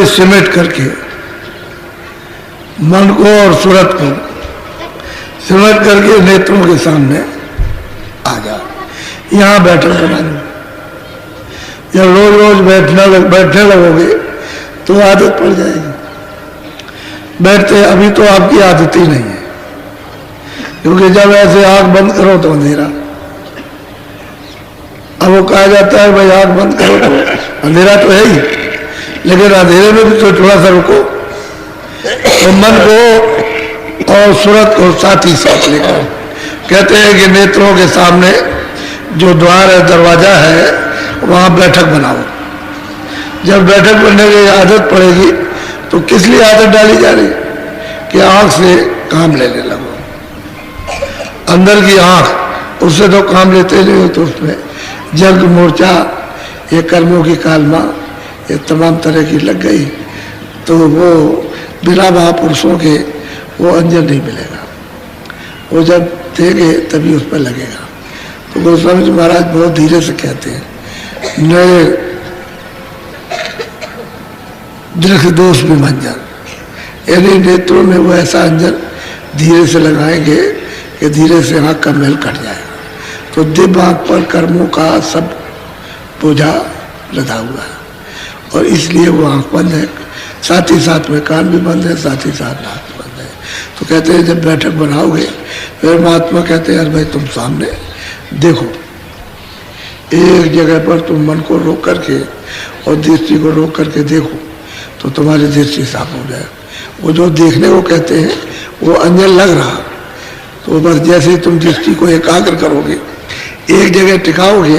ही सिमट करके मन को और सूरत को सिमट करके नेत्रों के सामने आ जा। यहाँ बैठक बना लो। जब रोज रोज बैठने लगोगे तो आदत पड़ जाएगी। बैठते अभी तो आपकी आदत ही नहीं है, क्योंकि जब ऐसे आंख बंद करो तो अंधेरा। अब वो कहा जाता है भाई आंख बंद करो तो अंधेरा तो है ही, लेकिन अंधेरे में भी तो थोड़ा सा रुको। तो मन को और सूरत को साथ ही साथ लेकर कहते हैं कि नेत्रों के सामने जो द्वार है, दरवाजा है, वहां बैठक बनाओ। जब बैठक बनने की आदत पड़ेगी तो किस लिए आदत डाली जा रही कि आंख से काम लेने लगो। अंदर की आंख उससे तो काम लेते नहीं हो, तो उसमें जंग मोर्चा, ये कर्मों की कालमा, ये तमाम तरह की लग गई, तो वो बिना महापुरुषों के वो अंजन नहीं मिलेगा। वो जब देंगे तभी उस पर लगेगा। तो गोस्वामी जी महाराज बहुत धीरे से कहते हैं, नए दृढ़ दोष विभंजन, यानी नेत्रों में वो ऐसा अंजन धीरे से लगाएंगे कि धीरे से आँख का मैल कट जाएगा। तो दिव्य आँख पर कर्मों का सब बोझा लदा हुआ है, और इसलिए वो आँख बंद है, साथ ही साथ में कान भी बंद है, साथ ही साथ नाक बंद है। तो कहते हैं जब बैठक बनाओगे, फिर महात्मा कहते हैं यार भाई तुम सामने देखो, एक जगह पर तुम मन को रोक करके और दृष्टि को रोक करके देखो तो तुम्हारी दृष्टि साफ हो जाए। वो जो देखने को कहते हैं वो अंजन लग रहा, तो बस जैसे ही तुम दृष्टि को एकाग्र करोगे, एक जगह टिकाओगे,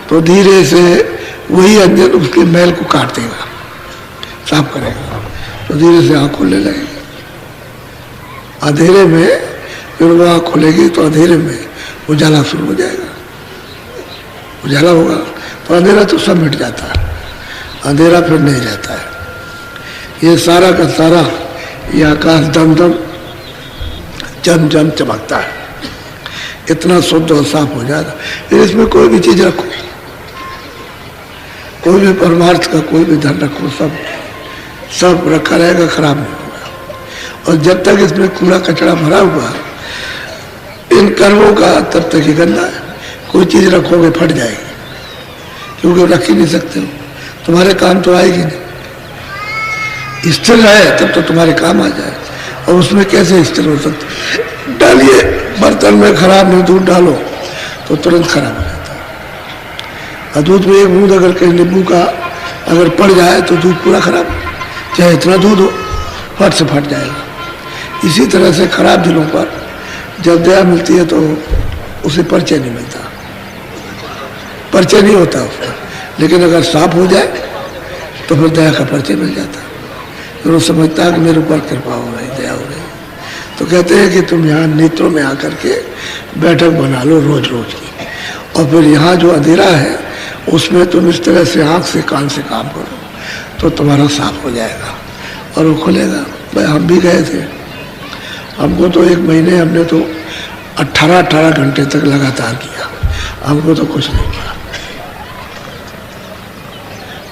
तो धीरे से वही अंजन उसके मैल को काट देगा, साफ करेगा। तो धीरे से आँख खुलने लगेगी। अंधेरे में फिर वो आँख खुलेगी तो अंधेरे में उजाला शुरू हो जाएगा। उजाला होगा तो अंधेरा तो सब मिट जाता है, अंधेरा फिर नहीं रहता है। ये सारा का सारा ये आकाश दम दम जम जम चमकता है, इतना शुद्ध और साफ हो जाएगा। फिर इसमें कोई भी चीज रखो, कोई भी परमार्थ का कोई भी धन रखो, सब रखा रहेगा, खराब नहीं होगा। और जब तक इसमें कूड़ा कचरा भरा हुआ इन कर्मों का, तब तक ही गंदा है। कोई चीज रखोगे फट जाएगी, क्योंकि रख ही नहीं सकते हो, तुम्हारे काम तो आएगी नहीं। स्थिर रहे तब तो तुम्हारे काम आ जाए, और उसमें कैसे स्थिर हो सकते। डालिए बर्तन में खराब नहीं, दूध डालो तो तुरंत खराब हो जाता है। और दूध में एक बूंद अगर कहीं नींबू का अगर पड़ जाए तो दूध पूरा खराब, चाहे इतना दूध हो, फट से फट जाएगा। इसी तरह से खराब दिनों पर जब दया मिलती है तो उसे परिचय नहीं मिलता, परिचय नहीं होता उसका। लेकिन अगर साफ हो जाए तो फिर दया का परिचय मिल जाता है, फिर वो समझता है कि मेरे ऊपर कृपा हो रही, दया हो रही। तो कहते हैं कि तुम यहाँ नेत्रों में आकर के बैठक बना लो रोज रोज की, और फिर यहाँ जो अंधेरा है उसमें तुम इस तरह से आँख से कान से काम करो तो तुम्हारा साफ हो जाएगा और वो खुलेगा। भाई हम भी गए थे, हमको तो एक महीने हमने तो 18 घंटे तक लगातार किया, हमको तो कुछ नहीं किया।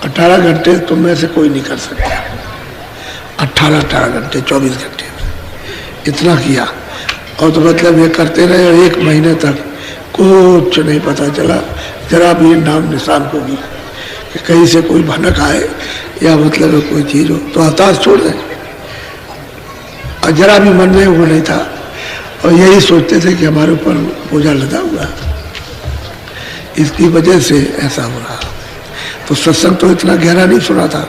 18 घंटे तुम में से कोई नहीं कर सकता। 18 घंटे 24 घंटे इतना किया, और तो मतलब ये करते रहे, और एक महीने तक कुछ नहीं पता चला, जरा भी नाम निशान को भी कि कहीं से कोई भनक आए या मतलब कोई चीज हो तो हताश छोड़ दें। और जरा भी मन में वो नहीं था, और यही सोचते थे कि हमारे ऊपर बोझा लदा हुआ, इसकी वजह से ऐसा हो रहा। तो सत्संग तो इतना गहरा नहीं सुना था,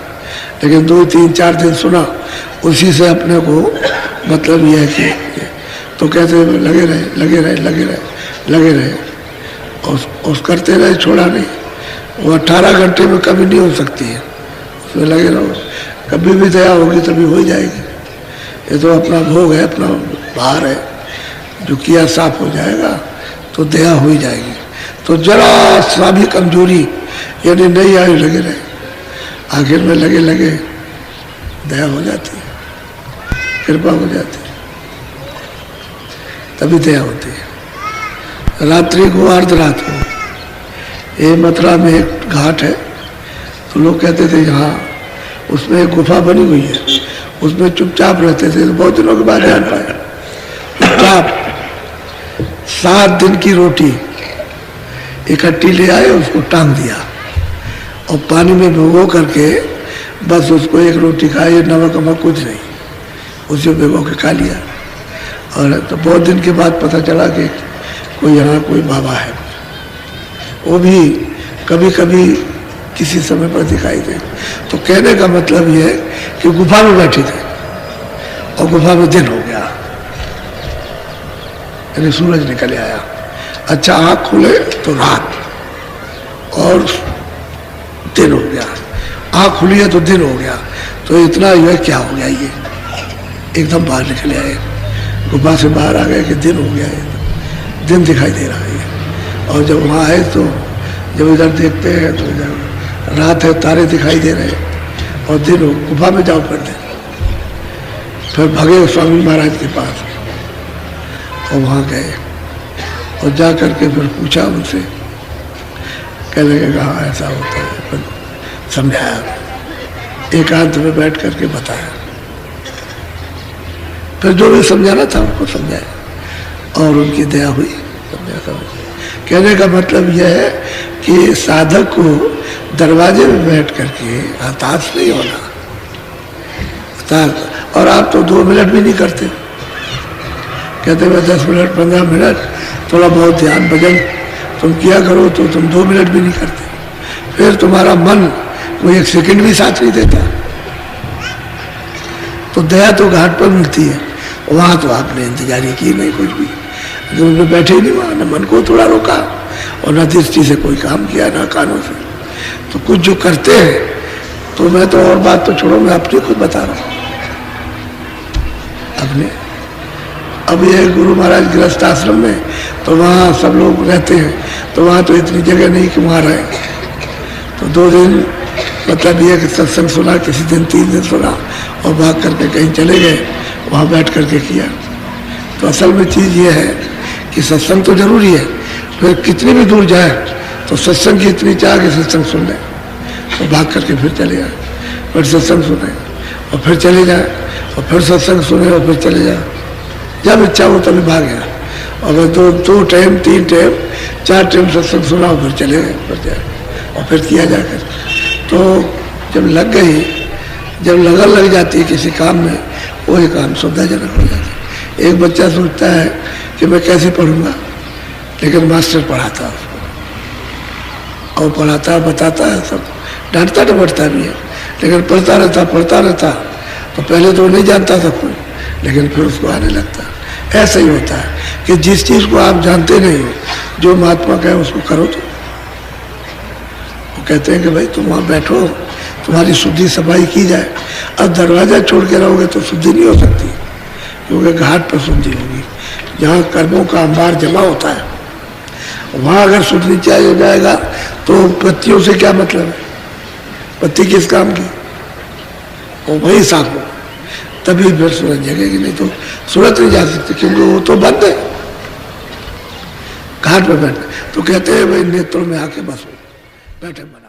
लेकिन 2, 3, 4 दिन सुना, उसी से अपने को मतलब यह है कि तो कहते लगे रहे और करते रहे, छोड़ा नहीं। वो 18 घंटे में कभी नहीं हो सकती है, उसमें लगे रहो, कभी भी दया होगी तभी हो जाएगी। ये तो अपना भोग है, अपना भार है, जो किया साफ हो जाएगा तो दया हो ही जाएगी। तो जरा सा भी कमजोरी यानी नहीं आई, लगे रहे, आखिर में लगे दया हो जाती है, कृपा हो जाती है, तभी दया होती है। रात्रि को अर्धरात को ये मथुरा में एक घाट है, तो लोग कहते थे यहाँ उसमें एक गुफा बनी हुई है, उसमें चुपचाप रहते थे। तो बहुत दिनों के बाद जान पाया, चुपचाप 7 दिन की रोटी इकट्ठी ले आए, उसको टांग दिया और पानी में भिगो करके बस उसको एक रोटी खाई, नमक वमक कुछ नहीं, उसे भिगो के खा लिया। और तो बहुत दिन के बाद पता चला कि कोई यहाँ कोई बाबा है, वो भी कभी कभी किसी समय पर दिखाई दे। तो कहने का मतलब ये है कि गुफा में बैठे थे और गुफा में दिन हो गया, यानी सूरज निकल आया। अच्छा, आँख खुले तो रात और दिन हो गया, आँख खुली है तो दिन हो गया। तो इतना ये क्या हो गया, ये एकदम बाहर निकले आए, गुफा से बाहर आ गए कि दिन हो गया है, दिन दिखाई दे रहा है। और जब वहाँ आए तो जब इधर देखते हैं तो इधर रात है, तारे दिखाई दे रहे हैं और दिन हो, गुफा में जाओ फिर दिन। फिर भगे स्वामी महाराज के पास और वहाँ गए और जा करके फिर पूछा उनसे, कहने लगे हाँ ऐसा होता है। फिर समझाया, एकांत में बैठ करके बताया, फिर जो भी समझाना था उनको समझाया और उनकी दया हुई, समझा। कहने का मतलब यह है कि साधक को दरवाजे में बैठ करके हताश नहीं होना। और आप तो 2 मिनट भी नहीं करते, कहते मैं 10 मिनट 15 मिनट थोड़ा बहुत ध्यान भजन तुम किया करो, तो तुम 2 मिनट भी नहीं करते। फिर तुम्हारा मन कोई 1 सेकंड भी साथ नहीं देता। तो दया तो घाट पर मिलती है, वहाँ तो आपने इंतजारी की नहीं कुछ भी, तो उनमें बैठे ही नहीं वहाँ, न मन को थोड़ा रोका और न दृष्टि से कोई काम किया, ना कानों से। तो कुछ जो करते हैं, तो मैं तो और बात तो छोड़ो, मैं अपनी खुद बता रहा हूँ अपने। अब ये गुरु महाराज गृहस्थ आश्रम में, तो वहाँ सब लोग रहते हैं, तो वहाँ तो इतनी जगह नहीं कि वहाँ रहे। तो 2 दिन मतलब ये कि सत्संग सुना, किसी दिन 3 दिन सुना और भाग करके कहीं चले गए, वहाँ बैठ करके किया। तो असल में चीज़ ये है कि सत्संग तो जरूरी है, फिर कितनी भी दूर जाए तो सत्संग की इतनी चाह कि सत्संग सुन लें, तो भाग करके फिर चले जाए, फिर सत्संग सुने और फिर चले जाए और फिर सत्संग सुने और फिर चले जाए। जब इच्छा हो तभी भाग गया। और 2 टाइम 3 टाइम 4 टाइम सत्संग सुना और फिर चले गए, फिर जाए और फिर किया जाकर। तो जब लग गई, जब लगन लग जाती है किसी काम में, वही काम सुविधाजनक हो जाता है। एक बच्चा सोचता है कि मैं कैसे पढ़ूंगा, लेकिन मास्टर पढ़ाता है उसको और पढ़ाता बताता है, सब डांटता डपटता भी है, लेकिन पढ़ता रहता। तो पहले तो नहीं जानता था कोई, लेकिन फिर उसको आने लगता। ऐसा ही होता है कि जिस चीज़ को आप जानते नहीं हो, जो महात्मा कहे उसको करो। तो वो कहते हैं कि भाई तुम वहाँ बैठो, तुम्हारी शुद्धि सफाई की जाए। अब दरवाज़ा छोड़ के रहोगे तो शुद्धि नहीं हो सकती, क्योंकि घाट पर शुद्धि होगी, जहाँ कर्मों का अंबार जमा होता है। वहाँ अगर शुद्ध नीचे हो जाएगा तो पत्तियों से क्या मतलब है, पत्ती किस काम की, वो वही साफ हो, तभी फिर सूरज जगेगी। नहीं तो सूरज नहीं जा सकती, क्योंकि वो तो बंद है घाट पर बैठे। तो कहते हैं भाई नेत्रों में आके बसो, बैठे मन।